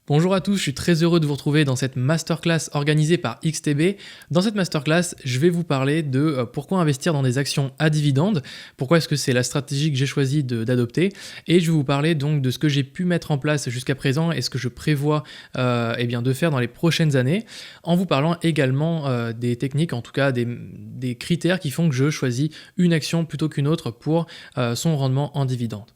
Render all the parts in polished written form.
Bonjour à tous, je suis très heureux de vous retrouver dans cette masterclass organisée par XTB. Dans cette masterclass, je vais vous parler de pourquoi investir dans des actions à dividendes, pourquoi est-ce que c'est la stratégie que j'ai choisi d'adopter, et je vais vous parler donc de ce que j'ai pu mettre en place jusqu'à présent et ce que je prévois de faire dans les prochaines années, en vous parlant également des techniques, en tout cas des critères qui font que je choisis une action plutôt qu'une autre pour son rendement en dividendes.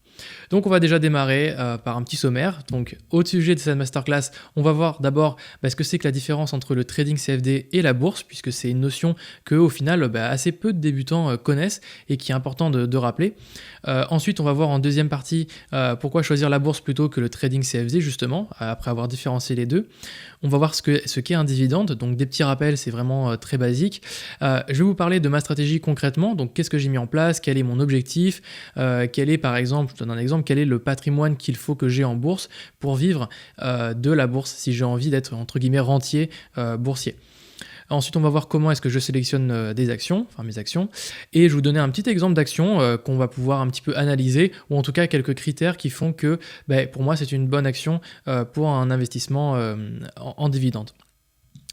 Donc on va déjà démarrer par un petit sommaire. Donc au sujet de cette masterclass, on va voir d'abord ce que c'est que la différence entre le trading CFD et la bourse, puisque c'est une notion que au final assez peu de débutants connaissent et qui est important de rappeler. Ensuite on va voir en deuxième partie pourquoi choisir la bourse plutôt que le trading CFD justement, après avoir différencié les deux. On va voir ce qu'est un dividende, donc des petits rappels, c'est vraiment très basique. Je vais vous parler de ma stratégie concrètement, donc qu'est-ce que j'ai mis en place, quel est mon objectif, quel est par exemple, je donne un exemple, quel est le patrimoine qu'il faut que j'ai en bourse pour vivre de la bourse si j'ai envie d'être entre guillemets rentier boursier. Ensuite, on va voir comment est-ce que je sélectionne des actions, enfin mes actions, et je vais vous donner un petit exemple d'action qu'on va pouvoir un petit peu analyser, ou en tout cas quelques critères qui font que pour moi c'est une bonne action pour un investissement en dividende.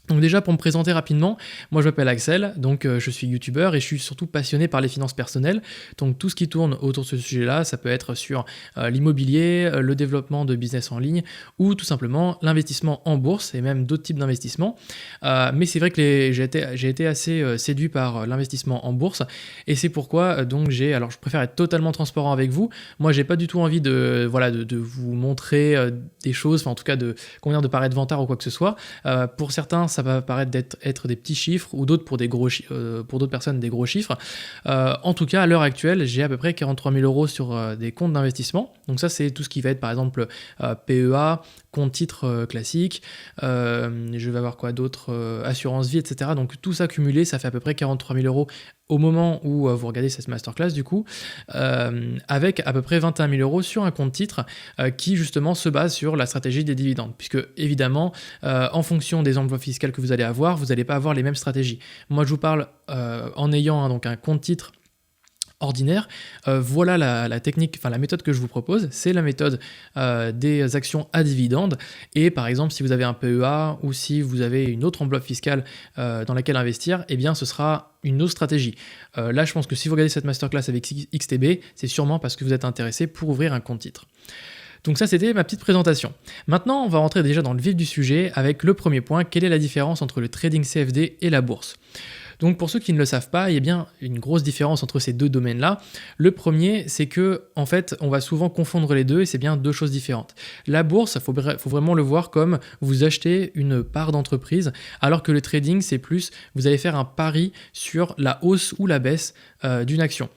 Donc déjà pour me présenter rapidement, moi je m'appelle Axel, donc je suis youtubeur et je suis surtout passionné par les finances personnelles. Donc tout ce qui tourne autour de ce sujet-là, ça peut être sur l'immobilier, le développement de business en ligne ou tout simplement l'investissement en bourse et même d'autres types d'investissements. Mais c'est vrai que j'ai été assez séduit par l'investissement en bourse et c'est pourquoi alors je préfère être totalement transparent avec vous. Moi j'ai pas du tout envie de vous montrer des choses, enfin en tout cas de paraître vantard ou quoi que ce soit. Pour certains ça va paraître être des petits chiffres ou d'autres pour d'autres personnes des gros chiffres. En tout cas, à l'heure actuelle, j'ai à peu près 43 000 euros sur des comptes d'investissement. Donc ça, c'est tout ce qui va être par exemple PEA, compte titre classique. Je vais avoir quoi d'autre, assurance vie, etc. Donc tout ça cumulé, ça fait à peu près 43 000 euros au moment où vous regardez cette masterclass du coup, avec à peu près 21 000 euros sur un compte titre qui justement se base sur la stratégie des dividendes. Puisque évidemment, en fonction des enveloppes fiscales que vous allez avoir, vous n'allez pas avoir les mêmes stratégies. Moi je vous parle en ayant donc un compte titre ordinaire, voilà la technique, enfin la méthode que je vous propose, c'est la méthode des actions à dividendes. Et par exemple, si vous avez un PEA ou si vous avez une autre enveloppe fiscale dans laquelle investir, eh bien ce sera une autre stratégie. Là, je pense que si vous regardez cette masterclass avec XTB, c'est sûrement parce que vous êtes intéressé pour ouvrir un compte titre. Donc ça, c'était ma petite présentation. Maintenant, on va rentrer déjà dans le vif du sujet avec le premier point, quelle est la différence entre le trading CFD et la bourse ? Donc pour ceux qui ne le savent pas, il y a bien une grosse différence entre ces deux domaines-là. Le premier, c'est que en fait, on va souvent confondre les deux et c'est bien deux choses différentes. La bourse, il faut vraiment le voir comme vous achetez une part d'entreprise, alors que le trading, c'est plus, vous allez faire un pari sur la hausse ou la baisse d'une action.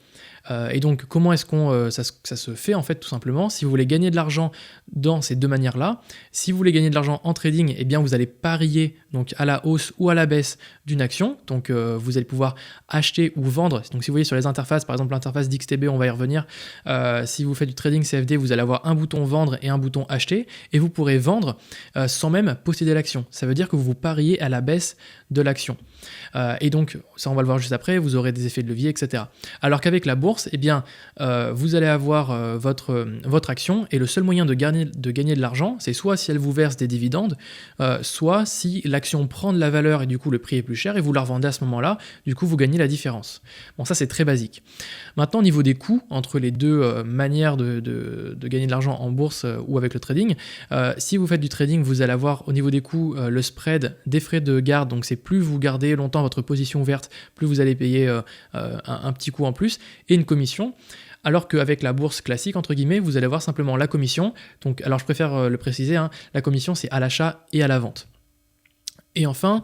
Et donc, comment est-ce ça se fait en fait tout simplement? Si vous voulez gagner de l'argent dans ces deux manières-là, si vous voulez gagner de l'argent en trading, eh bien vous allez parier donc à la hausse ou à la baisse d'une action. Donc vous allez pouvoir acheter ou vendre. Donc si vous voyez sur les interfaces, par exemple l'interface d'XTB, on va y revenir. Si vous faites du trading CFD, vous allez avoir un bouton vendre et un bouton acheter, et vous pourrez vendre sans même posséder l'action. Ça veut dire que vous pariez à la baisse de l'action. Et donc, ça on va le voir juste après, vous aurez des effets de levier, etc. Alors qu'avec la bourse, eh bien, vous allez avoir votre action et le seul moyen de gagner de l'argent, c'est soit si elle vous verse des dividendes, soit si l'action prend de la valeur et du coup le prix est plus cher et vous la revendez à ce moment-là, du coup vous gagnez la différence. Bon, ça c'est très basique. Maintenant, au niveau des coûts, entre les deux manières de gagner de l'argent en bourse ou avec le trading, si vous faites du trading, vous allez avoir au niveau des coûts le spread des frais de garde, donc c'est plus vous gardez longtemps votre position ouverte, plus vous allez payer un petit coût en plus, et une commission. Alors qu'avec la bourse classique, entre guillemets, vous allez avoir simplement la commission. Donc, alors je préfère le préciser, la commission c'est à l'achat et à la vente. Et enfin,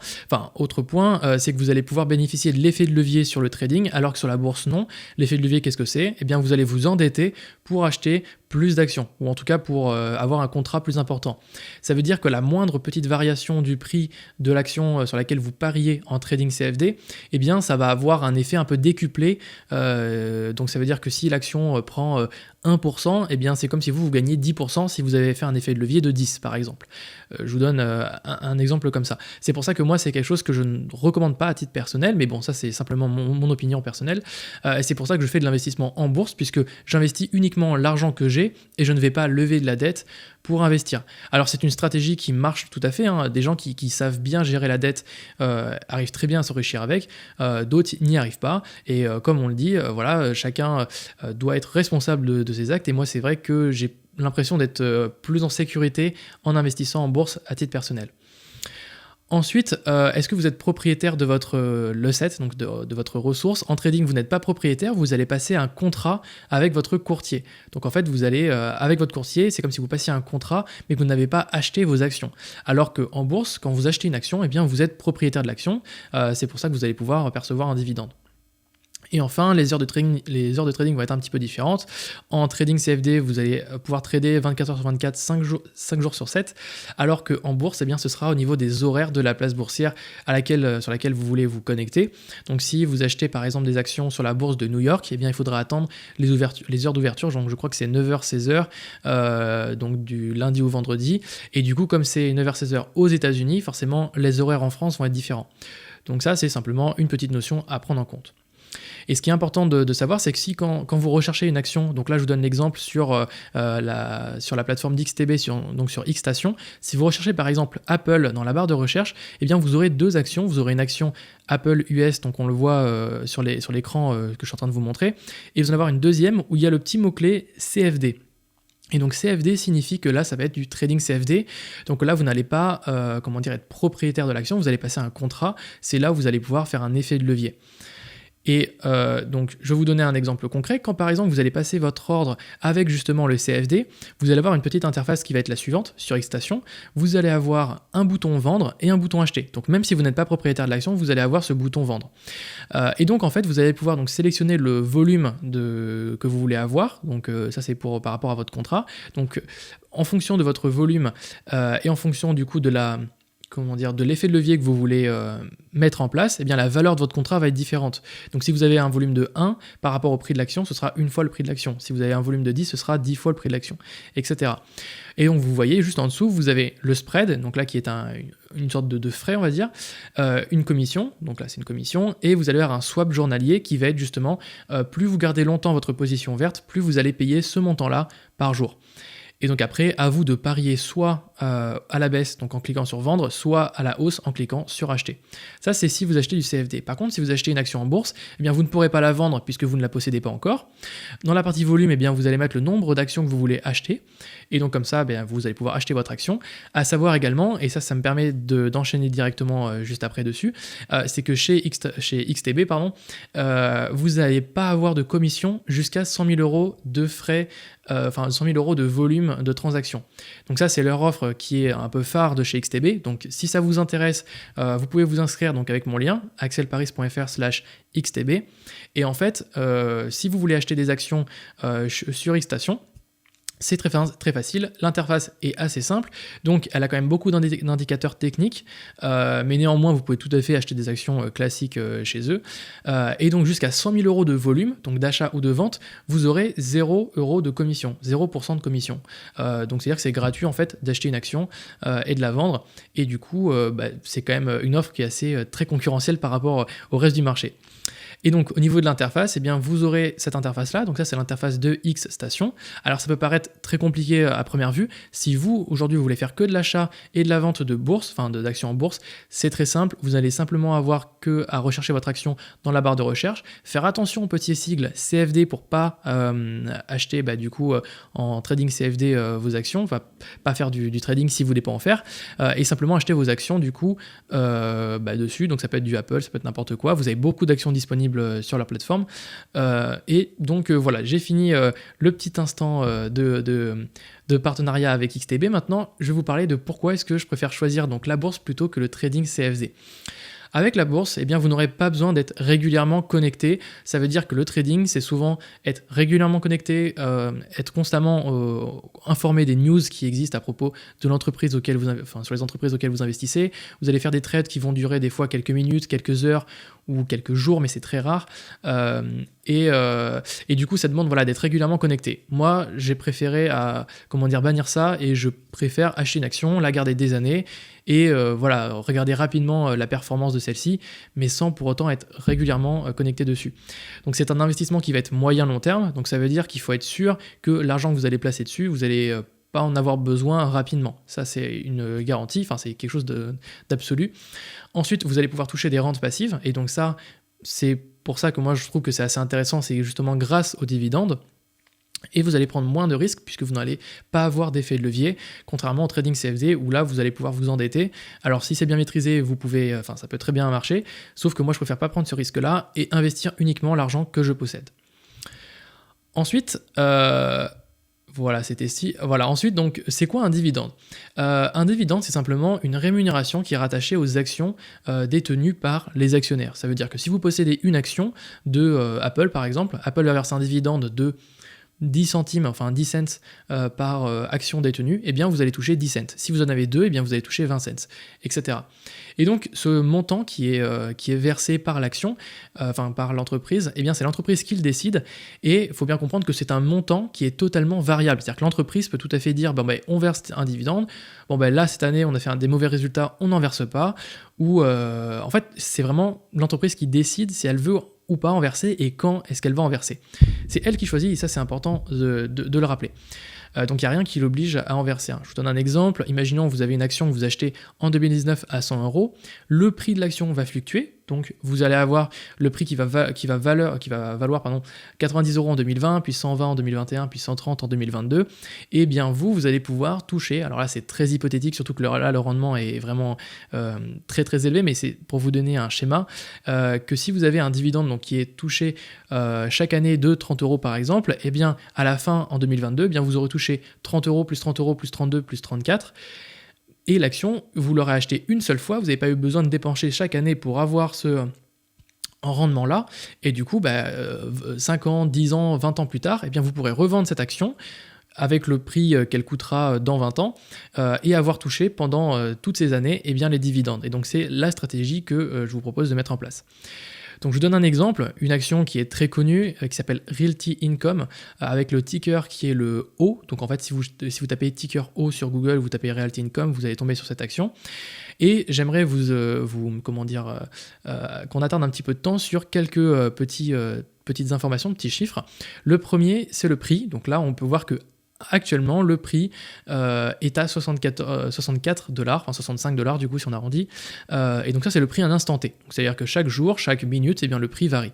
autre point, c'est que vous allez pouvoir bénéficier de l'effet de levier sur le trading, alors que sur la bourse, non. L'effet de levier, qu'est-ce que c'est ? Eh bien, vous allez vous endetter pour acheter plus d'actions, ou en tout cas pour avoir un contrat plus important. Ça veut dire que la moindre petite variation du prix de l'action sur laquelle vous pariez en trading CFD, eh bien ça va avoir un effet un peu décuplé. Donc ça veut dire que si l'action prend 1%, eh bien c'est comme si vous gagnez 10% si vous avez fait un effet de levier de 10 par exemple. Je vous donne un exemple comme ça. C'est pour ça que moi, c'est quelque chose que je ne recommande pas à titre personnel, mais bon, ça c'est simplement mon opinion personnelle. Et c'est pour ça que je fais de l'investissement en bourse, puisque j'investis uniquement l'argent que j'ai et je ne vais pas lever de la dette pour investir. Alors c'est une stratégie qui marche tout à fait, hein. Des gens qui savent bien gérer la dette arrivent très bien à s'enrichir avec, d'autres n'y arrivent pas, et comme on le dit, voilà, chacun doit être responsable de ses actes, et moi c'est vrai que j'ai l'impression d'être plus en sécurité en investissant en bourse à titre personnel. Ensuite, est-ce que vous êtes propriétaire de votre l'asset, donc de votre ressource? En trading, vous n'êtes pas propriétaire, vous allez passer un contrat avec votre courtier. Donc en fait, vous allez, avec votre courtier, c'est comme si vous passiez un contrat, mais que vous n'avez pas acheté vos actions. Alors qu'en bourse, quand vous achetez une action, eh bien, vous êtes propriétaire de l'action. C'est pour ça que vous allez pouvoir percevoir un dividende. Et enfin, les heures de trading vont être un petit peu différentes. En trading CFD, vous allez pouvoir trader 24 heures sur 24, 5 jours sur 7, alors qu'en bourse, eh bien, ce sera au niveau des horaires de la place boursière sur laquelle vous voulez vous connecter. Donc si vous achetez par exemple des actions sur la bourse de New York, eh bien, il faudra attendre les heures d'ouverture, donc je crois que c'est 9h, 16h, donc du lundi au vendredi. Et du coup, comme c'est 9h, 16h aux États-Unis, forcément, les horaires en France vont être différents. Donc ça, c'est simplement une petite notion à prendre en compte. Et ce qui est important de savoir, c'est que si quand vous recherchez une action, donc là je vous donne l'exemple sur la plateforme d'XTB, donc sur Xstation, si vous recherchez par exemple Apple dans la barre de recherche, eh bien vous aurez deux actions. Vous aurez une action Apple US, donc on le voit sur l'écran que je suis en train de vous montrer, et vous allez avoir une deuxième où il y a le petit mot-clé CFD. Et donc CFD signifie que là, ça va être du trading CFD. Donc là, vous n'allez pas être propriétaire de l'action, vous allez passer un contrat. C'est là où vous allez pouvoir faire un effet de levier. Et donc, je vais vous donner un exemple concret. Quand par exemple, vous allez passer votre ordre avec justement le CFD, vous allez avoir une petite interface qui va être la suivante sur Xstation. Vous allez avoir un bouton vendre et un bouton acheter. Donc, même si vous n'êtes pas propriétaire de l'action, vous allez avoir ce bouton vendre. Et donc, en fait, vous allez pouvoir donc sélectionner le volume que vous voulez avoir. Donc, ça, c'est par rapport à votre contrat. Donc, en fonction de votre volume et en fonction du coup de l'effet de levier que vous voulez mettre en place, eh bien la valeur de votre contrat va être différente. Donc si vous avez un volume de 1 par rapport au prix de l'action, ce sera une fois le prix de l'action. Si vous avez un volume de 10, ce sera 10 fois le prix de l'action, etc. Et donc vous voyez juste en dessous, vous avez le spread, donc là qui est une sorte de frais, on va dire, une commission, donc là c'est une commission, et vous allez avoir un swap journalier qui va être justement, plus vous gardez longtemps votre position verte, plus vous allez payer ce montant-là par jour. Et donc après, à vous de parier soit à la baisse, donc en cliquant sur vendre, soit à la hausse en cliquant sur acheter. Ça, c'est si vous achetez du CFD. Par contre, si vous achetez une action en bourse, eh bien, vous ne pourrez pas la vendre puisque vous ne la possédez pas encore. Dans la partie volume, eh bien, vous allez mettre le nombre d'actions que vous voulez acheter. Et donc comme ça, eh bien, vous allez pouvoir acheter votre action. À savoir également, et ça me permet d'enchaîner directement juste après dessus, c'est que chez XTB, vous n'allez pas avoir de commission jusqu'à 100 000 € de frais, 100 000 € de volume de transaction. Donc ça, c'est leur offre qui est un peu phare de chez XTB. Donc si ça vous intéresse, vous pouvez vous inscrire donc avec mon lien, axelparis.fr/XTB. Et en fait, si vous voulez acheter des actions sur Xstation, c'est très facile, l'interface est assez simple, donc elle a quand même beaucoup d'indicateurs techniques, mais néanmoins vous pouvez tout à fait acheter des actions classiques chez eux, et donc jusqu'à 100 000 € de volume, donc d'achat ou de vente, vous aurez 0 € de commission, 0% de commission. Donc c'est-à-dire que c'est gratuit en fait d'acheter une action et de la vendre, et du coup c'est quand même une offre qui est assez très concurrentielle par rapport au reste du marché. Et donc au niveau de l'interface, eh bien, vous aurez cette interface-là, donc ça c'est l'interface de Xstation. Alors ça peut paraître très compliqué à première vue. Si vous, aujourd'hui, vous voulez faire que de l'achat et de la vente de bourse, d'actions en bourse, c'est très simple. Vous allez simplement avoir que à rechercher votre action dans la barre de recherche, faire attention au petit sigle CFD pour pas acheter du coup en trading CFD vos actions, pas faire du trading si vous voulez pas en faire, et simplement acheter vos actions du coup dessus. Donc ça peut être du Apple, ça peut être n'importe quoi. Vous avez beaucoup d'actions disponibles sur leur plateforme, et donc voilà, j'ai fini le petit instant de partenariat avec XTB. Maintenant je vais vous parler de pourquoi est-ce que je préfère choisir donc la bourse plutôt que le trading CFD. Avec la bourse, eh bien, vous n'aurez pas besoin d'être régulièrement connecté. Ça veut dire que le trading, c'est souvent être régulièrement connecté, être constamment informé des news qui existent à propos de l'entreprise sur les entreprises auxquelles vous investissez. Vous allez faire des trades qui vont durer des fois quelques minutes, quelques heures ou quelques jours, mais c'est très rare. Et du coup, ça demande voilà, d'être régulièrement connecté. Moi, j'ai préféré bannir ça et je préfère acheter une action, la garder des années et voilà, regarder rapidement la performance de celle-ci, mais sans pour autant être régulièrement connecté dessus. Donc c'est un investissement qui va être moyen-long terme, donc ça veut dire qu'il faut être sûr que l'argent que vous allez placer dessus, vous allez pas en avoir besoin rapidement. Ça, c'est une garantie, enfin c'est quelque chose d'absolu. Ensuite, vous allez pouvoir toucher des rentes passives, et donc ça, c'est pour ça que moi je trouve que c'est assez intéressant, c'est justement grâce aux dividendes. Et vous allez prendre moins de risques puisque vous n'allez pas avoir d'effet de levier, contrairement au trading CFD où là vous allez pouvoir vous endetter. Alors si c'est bien maîtrisé, ça peut très bien marcher, sauf que moi je préfère pas prendre ce risque-là et investir uniquement l'argent que je possède. Ensuite, ensuite, donc, c'est quoi un dividende ? Un dividende, c'est simplement une rémunération qui est rattachée aux actions détenues par les actionnaires. Ça veut dire que si vous possédez une action de Apple, par exemple, Apple va verser un dividende de 10 centimes, enfin 10 cents par action détenue, eh bien vous allez toucher 10 cents. Si vous en avez deux, eh bien vous allez toucher 20 cents, etc. Et donc ce montant qui est versé par l'action, par l'entreprise, eh bien c'est l'entreprise qui le décide, et il faut bien comprendre que c'est un montant qui est totalement variable. C'est-à-dire que l'entreprise peut tout à fait dire, on verse un dividende, là cette année on a fait des mauvais résultats, on n'en verse pas, ou en fait c'est vraiment l'entreprise qui décide si elle veut ou pas en verser et quand est-ce qu'elle va en verser. C'est elle qui choisit et ça c'est important de le rappeler. Donc il n'y a rien qui l'oblige à en verser. Je vous donne un exemple. Imaginons que vous avez une action que vous achetez en 2019 à 100 €. Le prix de l'action va fluctuer. Donc vous allez avoir le prix qui va valoir 90 € en 2020, puis 120 en 2021, puis 130 en 2022. Et bien vous allez pouvoir toucher, alors là c'est très hypothétique, surtout que le rendement est vraiment très très élevé, mais c'est pour vous donner un schéma, que si vous avez un dividende donc, qui est touché chaque année de 30 € par exemple, et bien à la fin en 2022, bien vous aurez touché 30 € plus 30 € plus 32 plus 34. Et l'action, vous l'aurez achetée une seule fois, vous n'avez pas eu besoin de dépenser chaque année pour avoir ce rendement-là, et du coup, 5 ans, 10 ans, 20 ans plus tard, eh bien, vous pourrez revendre cette action avec le prix qu'elle coûtera dans 20 ans, et avoir touché pendant toutes ces années eh bien, les dividendes. Et donc c'est la stratégie que je vous propose de mettre en place. Donc je vous donne un exemple, une action qui est très connue, qui s'appelle Realty Income, avec le ticker qui est le O. Donc en fait, si vous tapez ticker O sur Google, vous tapez Realty Income, vous allez tomber sur cette action. Et j'aimerais qu'on attarde un petit peu de temps sur quelques petites informations, petits chiffres. Le premier, c'est le prix. Donc là, on peut voir que actuellement, le prix est à 64 $, enfin 65 $, du coup, si on arrondit. Et donc ça, c'est le prix à un instant T. C'est-à-dire que chaque jour, chaque minute, eh bien, le prix varie.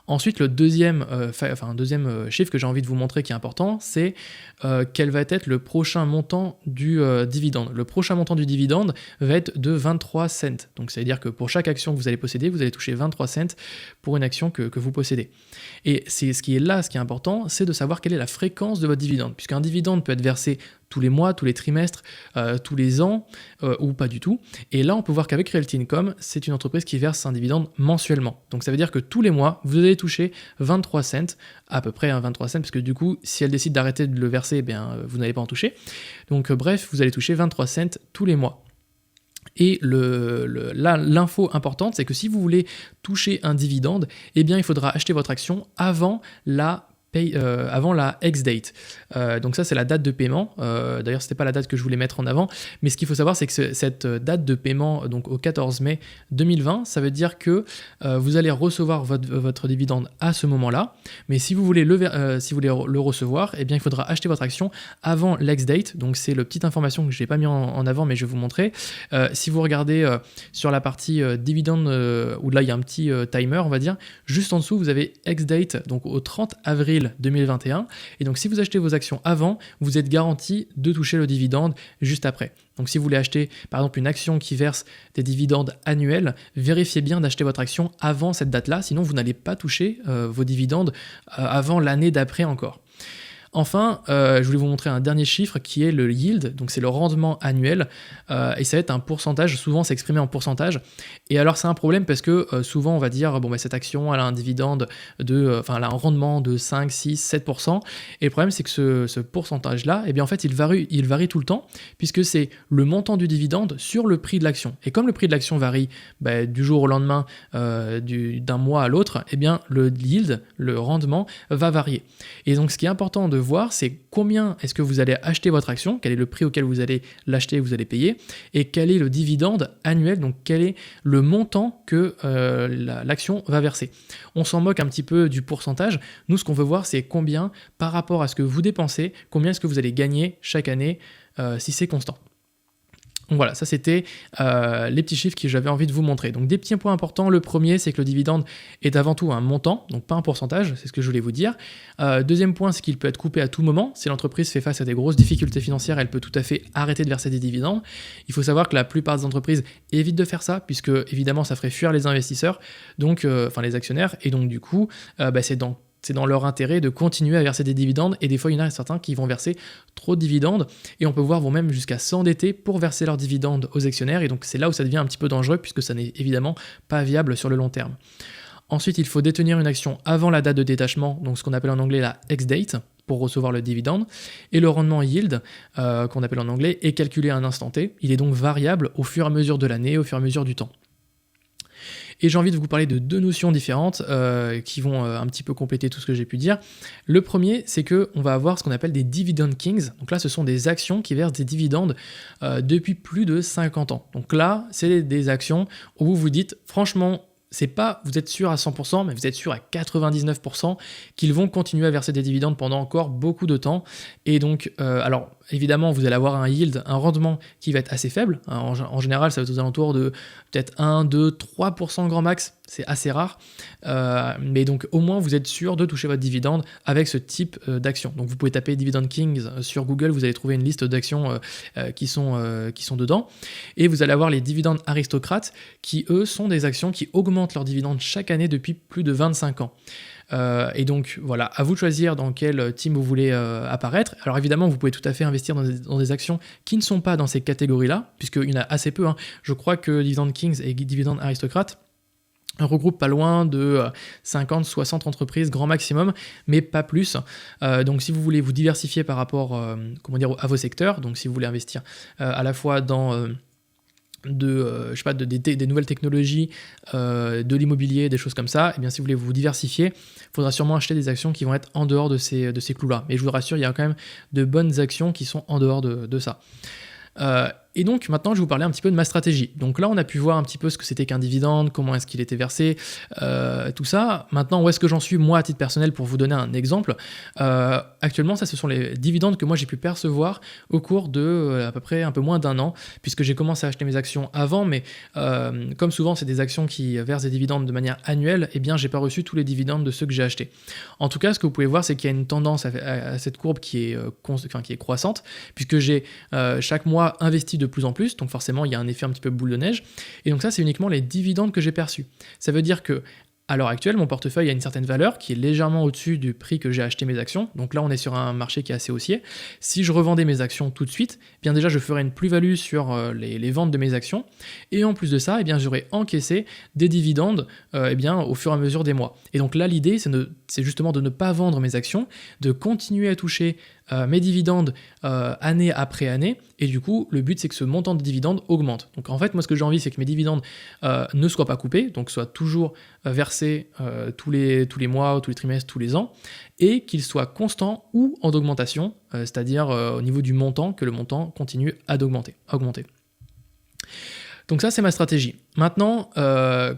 Ensuite, le deuxième chiffre que j'ai envie de vous montrer qui est important, c'est quel va être le prochain montant du dividende. Le prochain montant du dividende va être de 23 cents. Donc, c'est-à-dire que pour chaque action que vous allez posséder, vous allez toucher 23 cents pour une action que vous possédez. Et c'est ce qui est important, c'est de savoir quelle est la fréquence de votre dividende. Puisqu'un dividende peut être versé tous les mois, tous les trimestres, tous les ans, ou pas du tout. Et là, on peut voir qu'avec Realty Income, c'est une entreprise qui verse un dividende mensuellement. Donc ça veut dire que tous les mois, vous allez toucher 23 cents, à peu près 23 cents, parce que du coup, si elle décide d'arrêter de le verser, vous n'allez pas en toucher. Donc bref, vous allez toucher 23 cents tous les mois. Et l'info importante, c'est que si vous voulez toucher un dividende, eh bien, il faudra acheter votre action avant la ex-date. Donc ça, c'est la date de paiement. D'ailleurs, c'était pas la date que je voulais mettre en avant, mais ce qu'il faut savoir, c'est que cette date de paiement, donc au 14 mai 2020, ça veut dire que vous allez recevoir votre dividende à ce moment-là, mais si vous voulez le recevoir, eh bien, il faudra acheter votre action avant l'ex-date. Donc c'est la petite information que je n'ai pas mis en avant, mais je vais vous montrer. Si vous regardez sur la partie dividende, où là, il y a un petit timer, on va dire, juste en dessous, vous avez ex-date, donc au 30 avril 2021, et donc si vous achetez vos actions avant, vous êtes garanti de toucher le dividende juste après. Donc si vous voulez acheter par exemple une action qui verse des dividendes annuels, vérifiez bien d'acheter votre action avant cette date-là, sinon vous n'allez pas toucher vos dividendes avant l'année d'après encore. Enfin, je voulais vous montrer un dernier chiffre qui est le yield, donc c'est le rendement annuel, et ça va être un pourcentage, souvent c'est exprimé en pourcentage. Et alors c'est un problème parce que souvent on va dire, bon, bah, cette action elle a un dividende elle a un rendement de 5, 6, 7%, et le problème c'est que ce pourcentage-là, eh bien en fait il varie tout le temps, puisque c'est le montant du dividende sur le prix de l'action. Et comme le prix de l'action varie du jour au lendemain, d'un mois à l'autre, eh bien le yield, le rendement, va varier. Et donc ce qui est important de voir, c'est combien est-ce que vous allez acheter votre action, quel est le prix auquel vous allez l'acheter, vous allez payer, et quel est le dividende annuel, donc quel est le montant que l'action va verser. On s'en moque un petit peu du pourcentage. Nous, ce qu'on veut voir, c'est combien, par rapport à ce que vous dépensez, combien est-ce que vous allez gagner chaque année si c'est constant. Donc voilà, ça c'était les petits chiffres que j'avais envie de vous montrer. Donc des petits points importants, le premier c'est que le dividende est avant tout un montant, donc pas un pourcentage, c'est ce que je voulais vous dire. Deuxième point, c'est qu'il peut être coupé à tout moment. Si l'entreprise fait face à des grosses difficultés financières, elle peut tout à fait arrêter de verser des dividendes. Il faut savoir que la plupart des entreprises évitent de faire ça, puisque évidemment ça ferait fuir les investisseurs, donc les actionnaires, et donc du coup c'est dans leur intérêt de continuer à verser des dividendes, et des fois il y en a certains qui vont verser trop de dividendes, et on peut voir vont même jusqu'à s'endetter pour verser leurs dividendes aux actionnaires, et donc c'est là où ça devient un petit peu dangereux, puisque ça n'est évidemment pas viable sur le long terme. Ensuite, il faut détenir une action avant la date de détachement, donc ce qu'on appelle en anglais la ex-date, pour recevoir le dividende, et le rendement yield, qu'on appelle en anglais, est calculé à un instant T. Il est donc variable au fur et à mesure de l'année, au fur et à mesure du temps. Et j'ai envie de vous parler de deux notions différentes qui vont un petit peu compléter tout ce que j'ai pu dire. Le premier, c'est qu'on va avoir ce qu'on appelle des dividend kings. Donc là, ce sont des actions qui versent des dividendes depuis plus de 50 ans. Donc là, c'est des actions où vous vous dites, franchement, c'est pas, vous êtes sûr à 100%, mais vous êtes sûr à 99% qu'ils vont continuer à verser des dividendes pendant encore beaucoup de temps. Et donc, alors évidemment, vous allez avoir un yield, un rendement qui va être assez faible. En général, ça va être aux alentours de peut-être 1, 2, 3% grand max. C'est assez rare. Mais donc, au moins, vous êtes sûr de toucher votre dividende avec ce type d'action. Donc, vous pouvez taper Dividend Kings sur Google. Vous allez trouver une liste d'actions qui sont dedans. Et vous allez avoir les dividendes aristocrates qui, eux, sont des actions qui augmentent leurs dividendes chaque année depuis plus de 25 ans. Et donc voilà, à vous de choisir dans quel team vous voulez apparaître. Alors évidemment, vous pouvez tout à fait investir dans des actions qui ne sont pas dans ces catégories-là, puisqu'il y en a assez peu. Je crois que Dividend Kings et Dividend Aristocrate regroupe pas loin de 50-60 entreprises grand maximum, mais pas plus. Donc si vous voulez vous diversifier par rapport à vos secteurs, donc si vous voulez investir à la fois dans des nouvelles technologies, de l'immobilier, des choses comme ça, et bien si vous voulez vous diversifier, il faudra sûrement acheter des actions qui vont être en dehors de ces clous-là. Mais je vous rassure, il y a quand même de bonnes actions qui sont en dehors de ça. Et donc maintenant, je vais vous parler un petit peu de ma stratégie. Donc là, on a pu voir un petit peu ce que c'était qu'un dividende, comment est-ce qu'il était versé, tout ça. Maintenant, où est-ce que j'en suis, moi, à titre personnel, pour vous donner un exemple. Actuellement, ça, ce sont les dividendes que moi, j'ai pu percevoir au cours de à peu près un peu moins d'un an, puisque j'ai commencé à acheter mes actions avant, mais comme souvent, c'est des actions qui versent des dividendes de manière annuelle, eh bien, j'ai pas reçu tous les dividendes de ceux que j'ai achetés. En tout cas, ce que vous pouvez voir, c'est qu'il y a une tendance à cette courbe qui est croissante, puisque j'ai chaque mois investi de plus en plus, donc forcément il y a un effet un petit peu boule de neige, et donc ça c'est uniquement les dividendes que j'ai perçus. Ça veut dire que à l'heure actuelle, mon portefeuille a une certaine valeur qui est légèrement au-dessus du prix que j'ai acheté mes actions. Donc là, on est sur un marché qui est assez haussier. Si je revendais mes actions tout de suite, eh bien déjà, je ferais une plus-value sur les ventes de mes actions. Et en plus de ça, eh bien, j'aurais encaissé des dividendes au fur et à mesure des mois. Et donc là, l'idée, c'est justement de ne pas vendre mes actions, de continuer à toucher mes dividendes année après année, et du coup le but c'est que ce montant de dividendes augmente. Donc en fait moi ce que j'ai envie c'est que mes dividendes ne soient pas coupés, donc soient toujours versés tous les mois, tous les trimestres, tous les ans, et qu'ils soient constants ou en augmentation, c'est-à-dire au niveau du montant, que le montant continue à augmenter. Donc ça c'est ma stratégie. Maintenant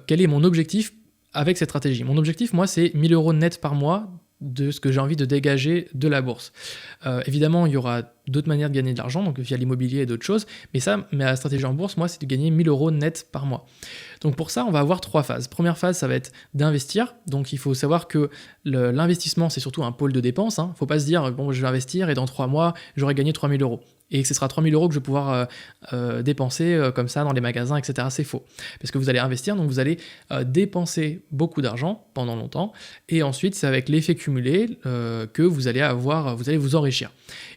quel est mon objectif avec cette stratégie? Mon objectif moi c'est 1 000 € net par mois de ce que j'ai envie de dégager de la bourse. Évidemment, il y aura d'autres manières de gagner de l'argent, donc via l'immobilier et d'autres choses, mais ma stratégie en bourse, moi, c'est de gagner 1 000 € net par mois. Donc pour ça, on va avoir 3 phases. Première phase, ça va être d'investir, donc il faut savoir que l'investissement, c'est surtout un pôle de dépenses. Il ne faut pas se dire, bon, je vais investir et dans 3 mois, j'aurai gagné 3 000 €. et que ce sera 3 000 € que je vais pouvoir dépenser comme ça dans les magasins, etc. C'est faux. Parce que vous allez investir, donc vous allez dépenser beaucoup d'argent pendant longtemps, et ensuite c'est avec l'effet cumulé que vous allez vous enrichir.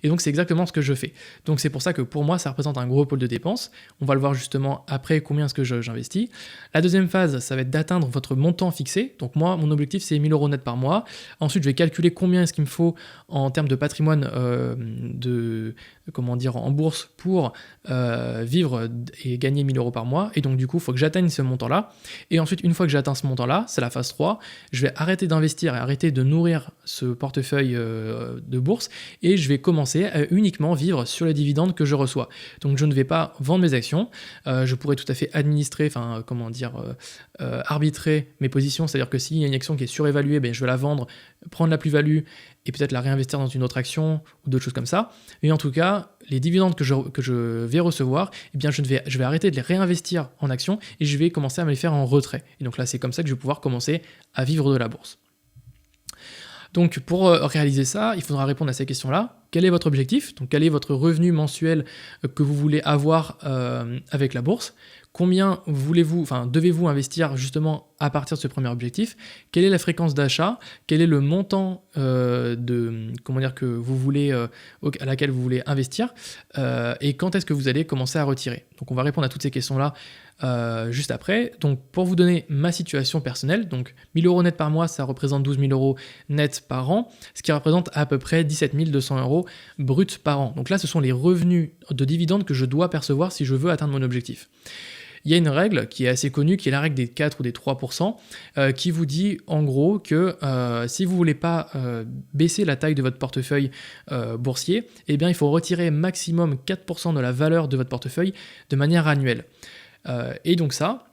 Et donc c'est exactement ce que je fais. Donc c'est pour ça que pour moi ça représente un gros pôle de dépenses. On va le voir justement après combien est-ce que j'investis. La deuxième phase, ça va être d'atteindre votre montant fixé. Donc moi, mon objectif c'est 1 000 € net par mois. Ensuite je vais calculer combien est-ce qu'il me faut en termes de patrimoine en bourse pour vivre et gagner 1 000 € par mois. Et donc du coup, il faut que j'atteigne ce montant-là. Et ensuite, une fois que j'atteins ce montant-là, c'est la phase 3, je vais arrêter d'investir et arrêter de nourrir ce portefeuille de bourse, et je vais commencer à uniquement vivre sur les dividendes que je reçois. Donc je ne vais pas vendre mes actions, je pourrais tout à fait arbitrer mes positions, c'est-à-dire que s'il y a une action qui est surévaluée, je vais la vendre, prendre la plus-value et peut-être la réinvestir dans une autre action ou d'autres choses comme ça. Mais en tout cas, les dividendes que je vais recevoir, je vais arrêter de les réinvestir en actions et je vais commencer à me les faire en retrait. Et donc là, c'est comme ça que je vais pouvoir commencer à vivre de la bourse. Donc pour réaliser ça, il faudra répondre à ces questions-là. Quel est votre objectif? Donc quel est votre revenu mensuel que vous voulez avoir avec la bourse? Combien devez-vous investir justement à partir de ce premier objectif? Quelle est la fréquence d'achat? Quel est le montant à laquelle vous voulez investir? Et quand est-ce que vous allez commencer à retirer? Donc on va répondre à toutes ces questions-là juste après. Donc pour vous donner ma situation personnelle, donc 1 000 € net par mois, ça représente 12 000 € net par an, ce qui représente à peu près 17 200 € brut par an. Donc là, ce sont les revenus de dividendes que je dois percevoir si je veux atteindre mon objectif. Il y a une règle qui est assez connue, qui est la règle des 4 ou des 3%, qui vous dit en gros que si vous ne voulez pas baisser la taille de votre portefeuille boursier, il faut retirer maximum 4% de la valeur de votre portefeuille de manière annuelle. Et donc ça,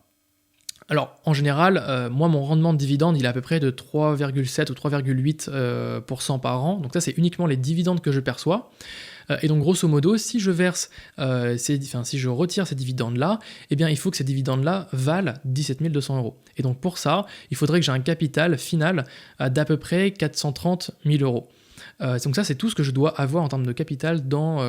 alors en général, moi mon rendement de dividende il est à peu près de 3,7 ou 3,8% par an, donc ça c'est uniquement les dividendes que je perçois. Et donc grosso modo, si je retire ces dividendes-là, il faut que ces dividendes-là valent 17 200 €. Et donc pour ça, il faudrait que j'ai un capital final d'à peu près 430 000 €. Donc ça, c'est tout ce que je dois avoir en termes de capital dans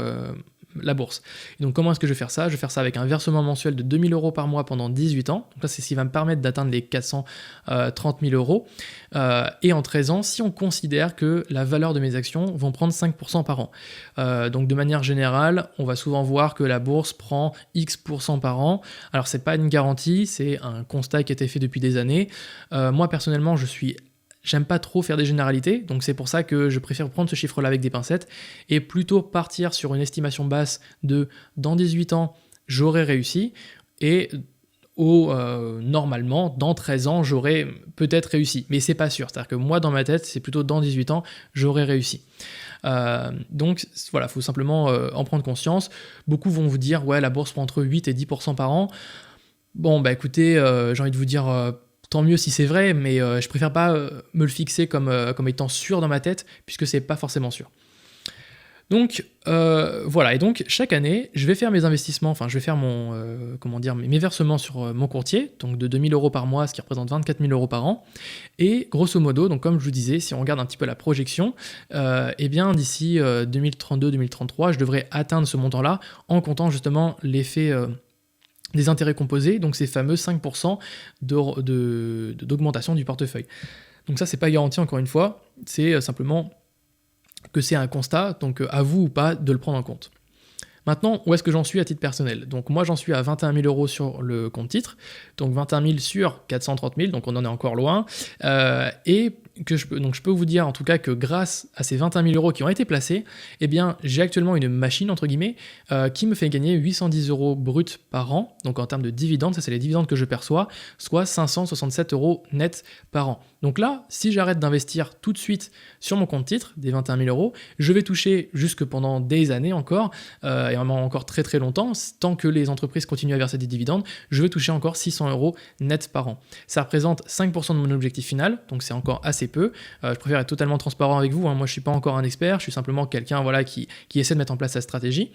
la bourse. Et donc comment est-ce que je vais faire ça? Je vais faire ça avec un versement mensuel de 2 000 € par mois pendant 18 ans. Donc là, c'est ce qui va me permettre d'atteindre les 430 000 €. Et en 13 ans, si on considère que la valeur de mes actions vont prendre 5% par an. Donc de manière générale, on va souvent voir que la bourse prend X% par an. Alors c'est pas une garantie, c'est un constat qui a été fait depuis des années. Moi personnellement, j'aime pas trop faire des généralités, donc c'est pour ça que je préfère prendre ce chiffre-là avec des pincettes et plutôt partir sur une estimation basse de dans 18 ans, j'aurai réussi, et normalement, dans 13 ans, j'aurais peut-être réussi, mais c'est pas sûr, c'est-à-dire que moi, dans ma tête, c'est plutôt dans 18 ans, j'aurais réussi. Donc voilà, il faut simplement en prendre conscience. Beaucoup vont vous dire, ouais, la bourse prend entre 8 et 10% par an. Bon, écoutez, j'ai envie de vous dire... tant mieux si c'est vrai, mais je préfère pas me le fixer comme étant sûr dans ma tête, puisque c'est pas forcément sûr. Donc voilà, et donc chaque année, je vais faire mes investissements, je vais faire mes versements sur mon courtier, donc de 2 000 € par mois, ce qui représente 24 000 € par an. Et grosso modo, donc comme je vous disais, si on regarde un petit peu la projection, d'ici 2032-2033, je devrais atteindre ce montant-là en comptant justement l'effet... des intérêts composés, donc ces fameux 5% d'augmentation du portefeuille. Donc ça, c'est pas garanti, encore une fois, c'est simplement que c'est un constat, donc à vous ou pas de le prendre en compte. Maintenant, où est-ce que j'en suis à titre personnel? Donc moi, j'en suis à 21 000 € sur le compte titre, donc 21 000 sur 430 000, donc on en est encore loin, et je peux vous dire en tout cas que grâce à ces 21 000 € qui ont été placés, j'ai actuellement une machine, entre guillemets, qui me fait gagner 810 € bruts par an, donc en termes de dividendes, ça c'est les dividendes que je perçois, soit 567 € net par an. Donc là, si j'arrête d'investir tout de suite sur mon compte titre, des 21 000 €, je vais toucher jusque pendant des années encore, et vraiment encore très très longtemps, tant que les entreprises continuent à verser des dividendes, je vais toucher encore 600 € net par an. Ça représente 5% de mon objectif final, donc c'est encore assez peu. Je préfère être totalement transparent avec vous, hein. Moi je suis pas encore un expert, je suis simplement quelqu'un qui essaie de mettre en place sa stratégie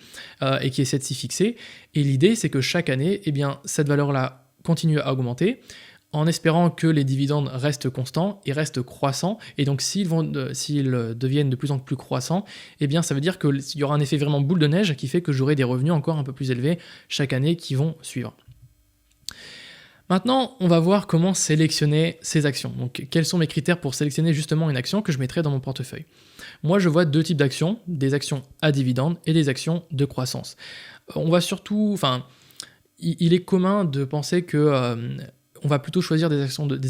et qui essaie de s'y fixer. Et l'idée c'est que chaque année, cette valeur-là continue à augmenter. en espérant que les dividendes restent constants et restent croissants. Et donc s'ils deviennent de plus en plus croissants, eh bien ça veut dire qu'il y aura un effet vraiment boule de neige qui fait que j'aurai des revenus encore un peu plus élevés chaque année qui vont suivre. Maintenant, on va voir comment sélectionner ces actions. Donc, quels sont mes critères pour sélectionner justement une action que je mettrai dans mon portefeuille? Moi, je vois deux types d'actions, des actions à dividendes et des actions de croissance. On va surtout, il est commun de penser que on va plutôt choisir des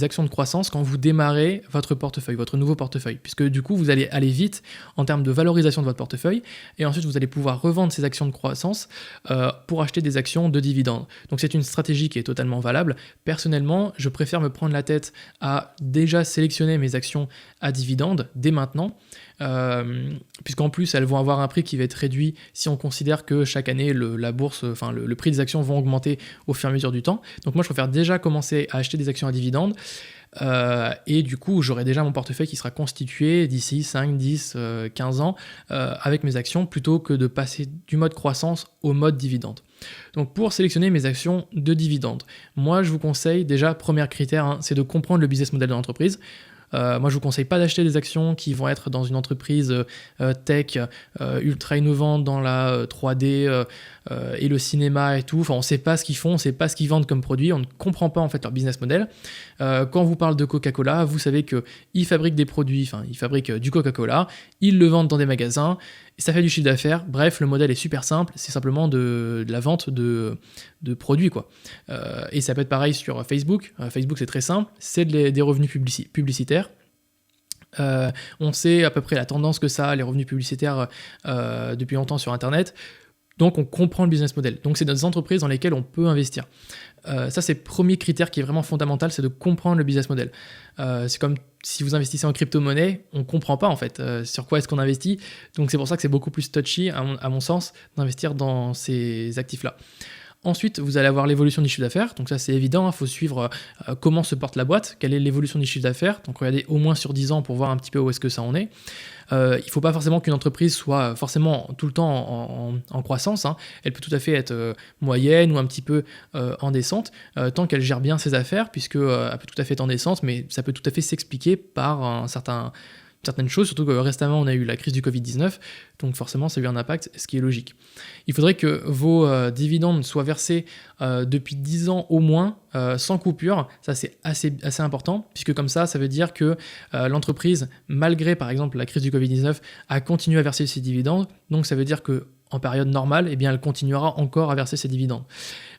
actions de croissance quand vous démarrez votre portefeuille, votre nouveau portefeuille, puisque du coup, vous allez aller vite en termes de valorisation de votre portefeuille, et ensuite, vous allez pouvoir revendre ces actions de croissance pour acheter des actions de dividendes. Donc, c'est une stratégie qui est totalement valable. Personnellement, je préfère me prendre la tête à déjà sélectionner mes actions à dividendes dès maintenant, puisqu'en plus, elles vont avoir un prix qui va être réduit si on considère que chaque année, la bourse, le prix des actions vont augmenter au fur et à mesure du temps. Donc moi, je préfère déjà commencer à acheter des actions à dividendes, et du coup, j'aurai déjà mon portefeuille qui sera constitué d'ici 5, 10, 15 ans avec mes actions, plutôt que de passer du mode croissance au mode dividende. Donc pour sélectionner mes actions de dividendes, moi, je vous conseille déjà, premier critère, c'est de comprendre le business model de l'entreprise. Moi, je vous conseille pas d'acheter des actions qui vont être dans une entreprise tech ultra innovante dans la 3D et le cinéma et tout. Enfin, on sait pas ce qu'ils font, on sait pas ce qu'ils vendent comme produit, on ne comprend pas en fait leur business model. Quand on vous parle de Coca-Cola, vous savez qu'ils fabriquent des produits, ils fabriquent du Coca-Cola, ils le vendent dans des magasins, et ça fait du chiffre d'affaires. Bref, le modèle est super simple, c'est simplement de la vente de produits, quoi. Et ça peut être pareil sur Facebook. Facebook, c'est très simple, c'est des revenus publicitaires. On sait à peu près la tendance que ça a, les revenus publicitaires depuis longtemps sur Internet. Donc on comprend le business model. Donc c'est des entreprises dans lesquelles on peut investir. Ça, c'est le premier critère qui est vraiment fondamental, c'est de comprendre le business model. C'est comme si vous investissez en crypto-monnaie, on ne comprend pas en fait sur quoi est-ce qu'on investit. Donc c'est pour ça que c'est beaucoup plus touchy, à mon sens, d'investir dans ces actifs-là. Ensuite, vous allez avoir l'évolution du chiffre d'affaires. Donc ça, c'est évident, il faut suivre comment se porte la boîte, quelle est l'évolution du chiffre d'affaires. Donc regardez au moins sur 10 ans pour voir un petit peu où est-ce que ça en est. Il ne faut pas forcément qu'une entreprise soit forcément tout le temps en croissance. Elle peut tout à fait être moyenne ou un petit peu en descente, tant qu'elle gère bien ses affaires, puisque elle peut tout à fait être en descente, mais ça peut tout à fait s'expliquer par certaines choses, surtout que récemment on a eu la crise du Covid-19, donc forcément ça a eu un impact, ce qui est logique. Il faudrait que vos dividendes soient versés depuis 10 ans au moins, sans coupure. Ça c'est assez important, puisque comme ça veut dire que l'entreprise, malgré par exemple la crise du Covid-19, a continué à verser ses dividendes, donc ça veut dire que en période normale, elle continuera encore à verser ses dividendes.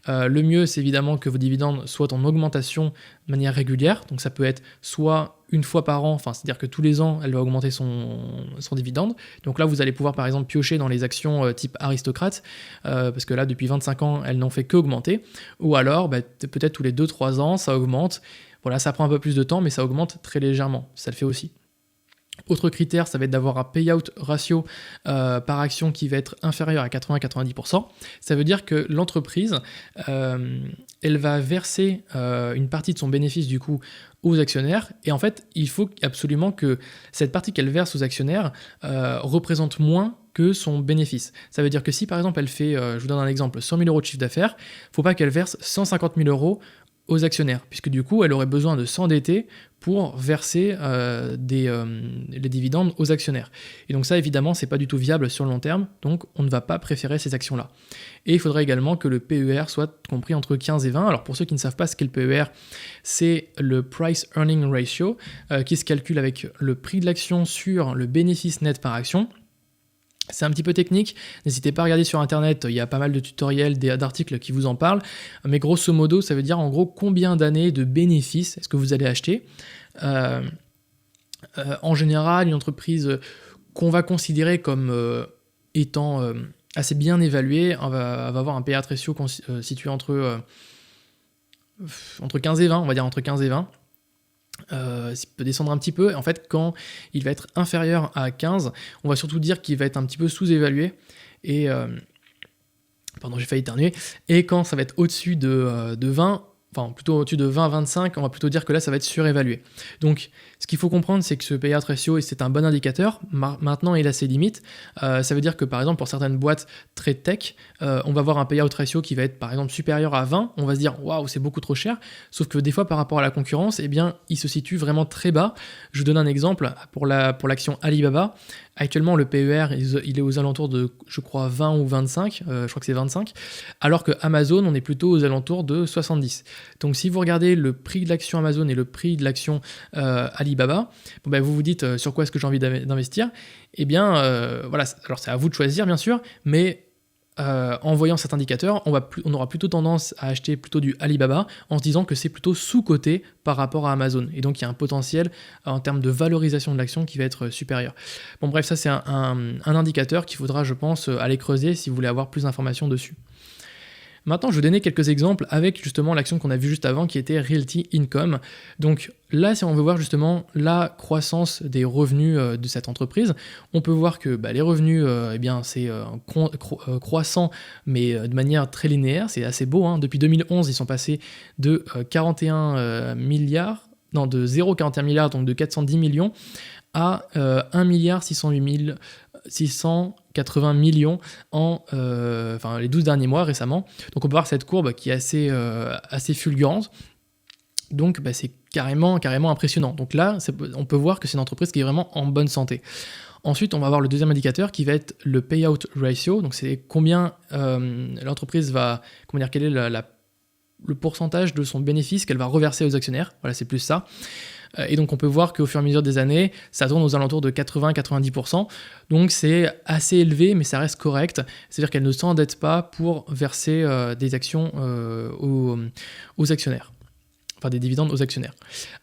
Le mieux, c'est évidemment que vos dividendes soient en augmentation de manière régulière. Donc ça peut être soit une fois par an, c'est-à-dire que tous les ans, elle va augmenter son dividende. Donc là, vous allez pouvoir par exemple piocher dans les actions type aristocrate, parce que là, depuis 25 ans, elle n'en fait qu'augmenter. Ou alors, peut-être tous les 2-3 ans, ça augmente. Voilà, ça prend un peu plus de temps, mais ça augmente très légèrement. Ça le fait aussi. Autre critère, ça va être d'avoir un payout ratio par action qui va être inférieur à 80-90%. Ça veut dire que l'entreprise, elle va verser une partie de son bénéfice du coup aux actionnaires, et en fait, il faut absolument que cette partie qu'elle verse aux actionnaires représente moins que son bénéfice. Ça veut dire que si par exemple elle fait, je vous donne un exemple, 100 000 euros de chiffre d'affaires, il ne faut pas qu'elle verse 150 000 euros aux actionnaires, puisque du coup, elle aurait besoin de s'endetter pour verser les dividendes aux actionnaires. Et donc ça, évidemment, c'est pas du tout viable sur le long terme, donc on ne va pas préférer ces actions-là. Et il faudrait également que le PER soit compris entre 15 et 20. Alors pour ceux qui ne savent pas ce qu'est le PER, c'est le Price Earning Ratio, qui se calcule avec le prix de l'action sur le bénéfice net par action. C'est un petit peu technique, n'hésitez pas à regarder sur internet, il y a pas mal de tutoriels, d'articles qui vous en parlent, mais grosso modo, ça veut dire en gros combien d'années de bénéfices est-ce que vous allez acheter. En général, une entreprise qu'on va considérer comme étant assez bien évaluée, va avoir un PER ratio situé entre 15 et 20, on va dire entre 15 et 20. Il peut descendre un petit peu. En fait, quand il va être inférieur à 15, on va surtout dire qu'il va être un petit peu sous-évalué. Et pardon, j'ai failli éternuer. Et quand ça va être au-dessus de 20, enfin plutôt au-dessus de 20-25, on va plutôt dire que là, ça va être surévalué. Donc, Ce qu'il faut comprendre, c'est que ce payout ratio, c'est un bon indicateur. Maintenant, il a ses limites. Ça veut dire que, par exemple, pour certaines boîtes très tech, on va avoir un payout ratio qui va être, par exemple, supérieur à 20. On va se dire, waouh, c'est beaucoup trop cher. Sauf que des fois, par rapport à la concurrence, eh bien, il se situe vraiment très bas. Je vous donne un exemple pour l'action Alibaba. Actuellement, le PER, il est aux alentours de, je crois, 20 ou 25. Je crois que c'est 25. Alors que Amazon, on est plutôt aux alentours de 70. Donc, si vous regardez le prix de l'action Amazon et le prix de l'action Alibaba, bon, ben, vous vous dites sur quoi est-ce que j'ai envie d'investir. Eh bien, voilà. Alors, c'est à vous de choisir, bien sûr, mais en voyant cet indicateur, on aura plutôt tendance à acheter plutôt du Alibaba en se disant que c'est plutôt sous-coté par rapport à Amazon. Et donc, il y a un potentiel en termes de valorisation de l'action qui va être supérieur. Bon, bref, ça, c'est un indicateur qu'il faudra, je pense, aller creuser si vous voulez avoir plus d'informations dessus. Maintenant, je vais donner quelques exemples avec justement l'action qu'on a vue juste avant qui était Realty Income. Donc là, si on veut voir justement la croissance des revenus de cette entreprise, on peut voir que les revenus, eh bien, c'est croissant, mais de manière très linéaire. C'est assez beau, hein. Depuis 2011, ils sont passés de 41 milliards, non, de 0,41 milliards, donc de 410 millions, à 1 milliard 680 millions en les 12 derniers mois récemment. Donc on peut voir cette courbe qui est assez fulgurante. Donc c'est carrément impressionnant. Donc là, on peut voir que c'est une entreprise qui est vraiment en bonne santé. Ensuite, on va avoir le deuxième indicateur qui va être le payout ratio. Donc c'est combien l'entreprise va, quel est le pourcentage de son bénéfice qu'elle va reverser aux actionnaires. Voilà, c'est plus ça. Et donc on peut voir qu'au fur et à mesure des années, ça tourne aux alentours de 80-90%. Donc c'est assez élevé, mais ça reste correct. C'est-à-dire qu'elle ne s'endette pas pour verser des actions aux actionnaires. Enfin, des dividendes aux actionnaires.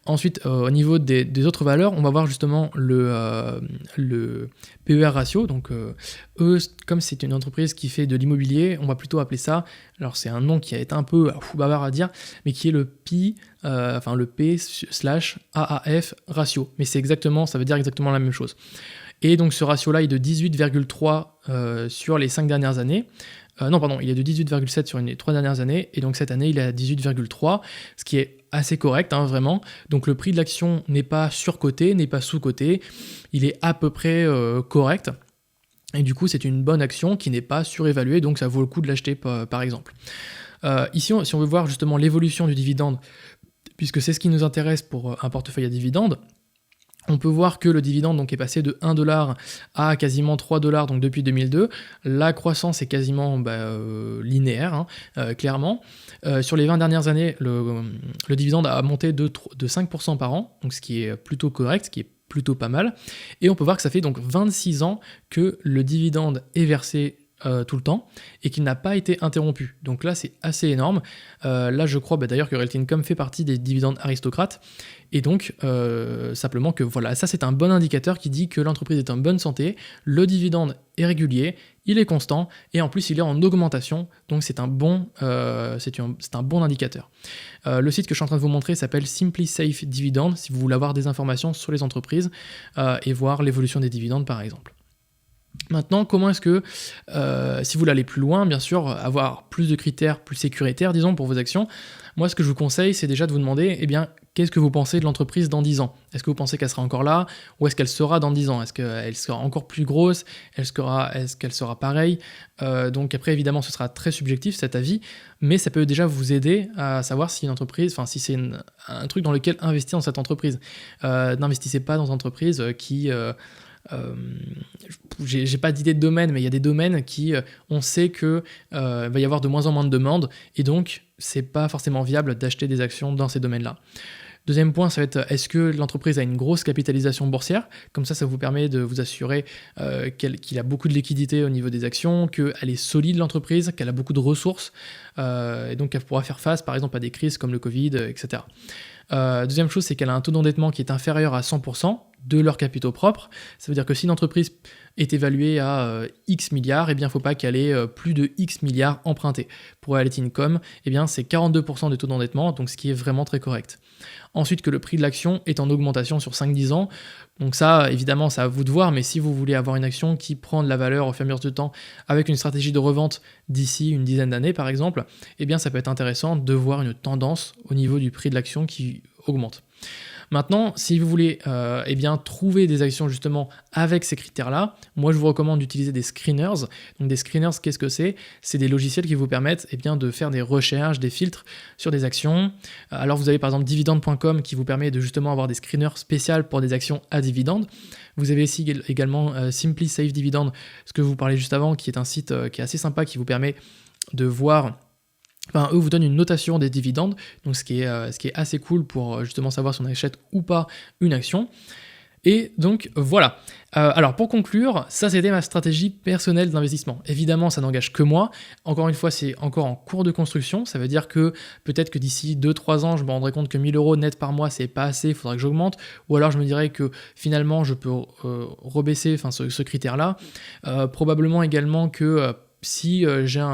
Ensuite, au niveau des autres valeurs, on va voir justement le PER ratio. Donc, eux, comme c'est une entreprise qui fait de l'immobilier, on va plutôt appeler ça, alors c'est un nom qui a été un peu bavard à dire, mais qui est le le P/AAF ratio. Mais ça veut dire exactement la même chose. Et donc, ce ratio-là est de 18,3 sur les 5 dernières années. Il est de 18,7 sur les 3 dernières années, et donc cette année, il est à 18,3, ce qui est assez correct, hein, vraiment. Donc le prix de l'action n'est pas surcoté, n'est pas sous-coté, il est à peu près correct, et du coup, c'est une bonne action qui n'est pas surévaluée, donc ça vaut le coup de l'acheter, par exemple. Ici, si on veut voir justement l'évolution du dividende, puisque c'est ce qui nous intéresse pour un portefeuille à dividende, on peut voir que le dividende donc, est passé de 1$ à quasiment 3$ donc depuis 2002. La croissance est quasiment linéaire, clairement. Sur les 20 dernières années, le dividende a monté de 5% par an, donc ce qui est plutôt correct, ce qui est plutôt pas mal. Et on peut voir que ça fait donc 26 ans que le dividende est versé tout le temps et qu'il n'a pas été interrompu. Donc là, c'est assez énorme. Là, je crois d'ailleurs que Realty Income fait partie des dividendes aristocrates. Et donc, simplement que voilà, ça c'est un bon indicateur qui dit que l'entreprise est en bonne santé, le dividende est régulier, il est constant et en plus il est en augmentation. Donc c'est un bon indicateur. Le site que je suis en train de vous montrer s'appelle Simply Safe Dividend si vous voulez avoir des informations sur les entreprises et voir l'évolution des dividendes par exemple. Maintenant, comment est-ce que, si vous voulez aller plus loin, bien sûr, avoir plus de critères plus sécuritaires, disons, pour vos actions, moi, ce que je vous conseille, c'est déjà de vous demander, qu'est-ce que vous pensez de l'entreprise dans 10 ans ? Est-ce que vous pensez qu'elle sera encore là ? Ou est-ce qu'elle sera dans 10 ans ? Est-ce qu'elle sera encore plus grosse ? Est-ce qu'elle sera pareille ? Donc après, évidemment, ce sera très subjectif, cet avis, mais ça peut déjà vous aider à savoir si une entreprise, si c'est un truc dans lequel investir dans cette entreprise. N'investissez pas dans une entreprise qui... j'ai pas d'idée de domaine, mais il y a des domaines qui, on sait que va y avoir de moins en moins de demandes, et donc c'est pas forcément viable d'acheter des actions dans ces domaines-là. Deuxième point, ça va être, est-ce que l'entreprise a une grosse capitalisation boursière ? Comme ça vous permet de vous assurer qu'il a beaucoup de liquidité au niveau des actions, qu'elle est solide l'entreprise, qu'elle a beaucoup de ressources, et donc qu'elle pourra faire face par exemple à des crises comme le Covid, etc. Deuxième chose, c'est qu'elle a un taux d'endettement qui est inférieur à 100% de leurs capitaux propres. Ça veut dire que si une entreprise est évaluée à X milliards, il ne faut pas qu'elle ait plus de X milliards empruntés. Pour Realty Income, c'est 42% de taux d'endettement, donc ce qui est vraiment très correct. Ensuite, que le prix de l'action est en augmentation sur 5-10 ans. Donc ça, évidemment, c'est à vous de voir, mais si vous voulez avoir une action qui prend de la valeur au fur et à mesure du temps avec une stratégie de revente d'ici une dizaine d'années, par exemple, ça peut être intéressant de voir une tendance au niveau du prix de l'action qui augmente. Maintenant, si vous voulez eh bien, trouver des actions justement avec ces critères-là, moi je vous recommande d'utiliser des screeners. Donc des screeners, qu'est-ce que c'est? C'est des logiciels qui vous permettent eh bien, de faire des recherches, des filtres sur des actions. Alors vous avez par exemple dividende.com qui vous permet de justement avoir des screeners spéciaux pour des actions à dividendes. Vous avez aussi également Simply Save Dividend, ce que vous parlez juste avant, qui est un site qui est assez sympa, qui vous permet de voir... Enfin, eux vous donnent une notation des dividendes, donc ce qui est assez cool pour justement savoir si on achète ou pas une action. Et donc voilà. Alors pour conclure, ça c'était ma stratégie personnelle d'investissement. Évidemment, ça n'engage que moi. Encore une fois, c'est encore en cours de construction. Ça veut dire que peut-être que d'ici 2-3 ans, je me rendrai compte que 1000 € net par mois, c'est pas assez, il faudra que j'augmente. Ou alors je me dirais que finalement, je peux rebaisser ce critère-là. Probablement également que... si j'ai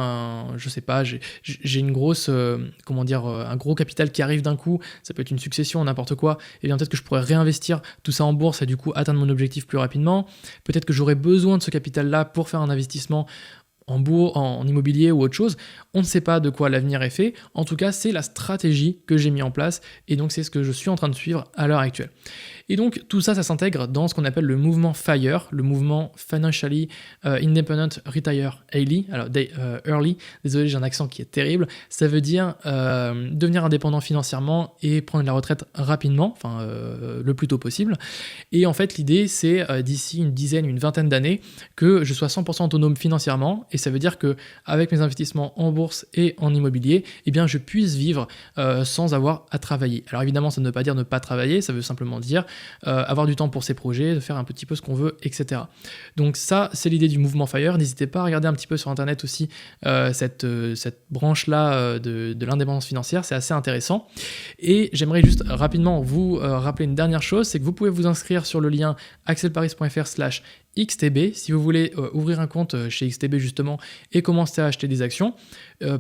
j'ai une grosse, un gros capital qui arrive d'un coup, ça peut être une succession, n'importe quoi, et bien peut-être que je pourrais réinvestir tout ça en bourse et du coup atteindre mon objectif plus rapidement. Peut-être que j'aurais besoin de ce capital-là pour faire un investissement en bourse, en immobilier ou autre chose. On ne sait pas de quoi l'avenir est fait. En tout cas, c'est la stratégie que j'ai mis en place et donc c'est ce que je suis en train de suivre à l'heure actuelle. Et donc tout ça, ça s'intègre dans ce qu'on appelle le mouvement FIRE, le mouvement Financially Independent Retire Early. Alors early, désolé, j'ai un accent qui est terrible. Ça veut dire devenir indépendant financièrement et prendre la retraite rapidement, le plus tôt possible. Et en fait, l'idée, c'est d'ici une vingtaine d'années, que je sois 100% autonome financièrement. Et ça veut dire que avec mes investissements en bourse et en immobilier, eh bien, je puisse vivre sans avoir à travailler. Alors évidemment, ça ne veut pas dire ne pas travailler, ça veut simplement dire avoir du temps pour ses projets, de faire un petit peu ce qu'on veut, etc. Donc ça, c'est l'idée du mouvement FIRE. N'hésitez pas à regarder un petit peu sur Internet aussi cette branche-là de l'indépendance financière, c'est assez intéressant. Et j'aimerais juste rapidement vous rappeler une dernière chose, c'est que vous pouvez vous inscrire sur le lien axelparis.fr/XTB si vous voulez ouvrir un compte chez XTB justement et commencer à acheter des actions.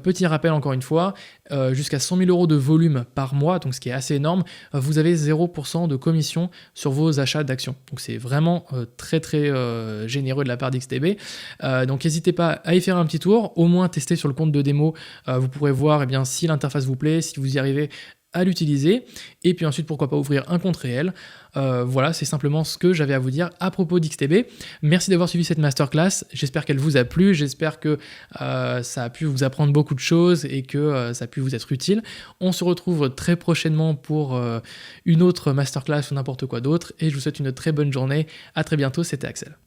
Petit rappel encore une fois, jusqu'à 100 000 € de volume par mois, donc ce qui est assez énorme, vous avez 0% de commission sur vos achats d'actions. Donc c'est vraiment très généreux de la part d'XTB. Donc n'hésitez pas à y faire un petit tour, au moins tester sur le compte de démo, vous pourrez voir si l'interface vous plaît, si vous y arrivez à l'utiliser, et puis ensuite pourquoi pas ouvrir un compte réel. Voilà, c'est simplement ce que j'avais à vous dire à propos d'XTB. Merci d'avoir suivi cette masterclass, j'espère qu'elle vous a plu, j'espère que ça a pu vous apprendre beaucoup de choses et que ça a pu vous être utile. On se retrouve très prochainement pour une autre masterclass ou n'importe quoi d'autre, et je vous souhaite une très bonne journée, à très bientôt, c'était Axel.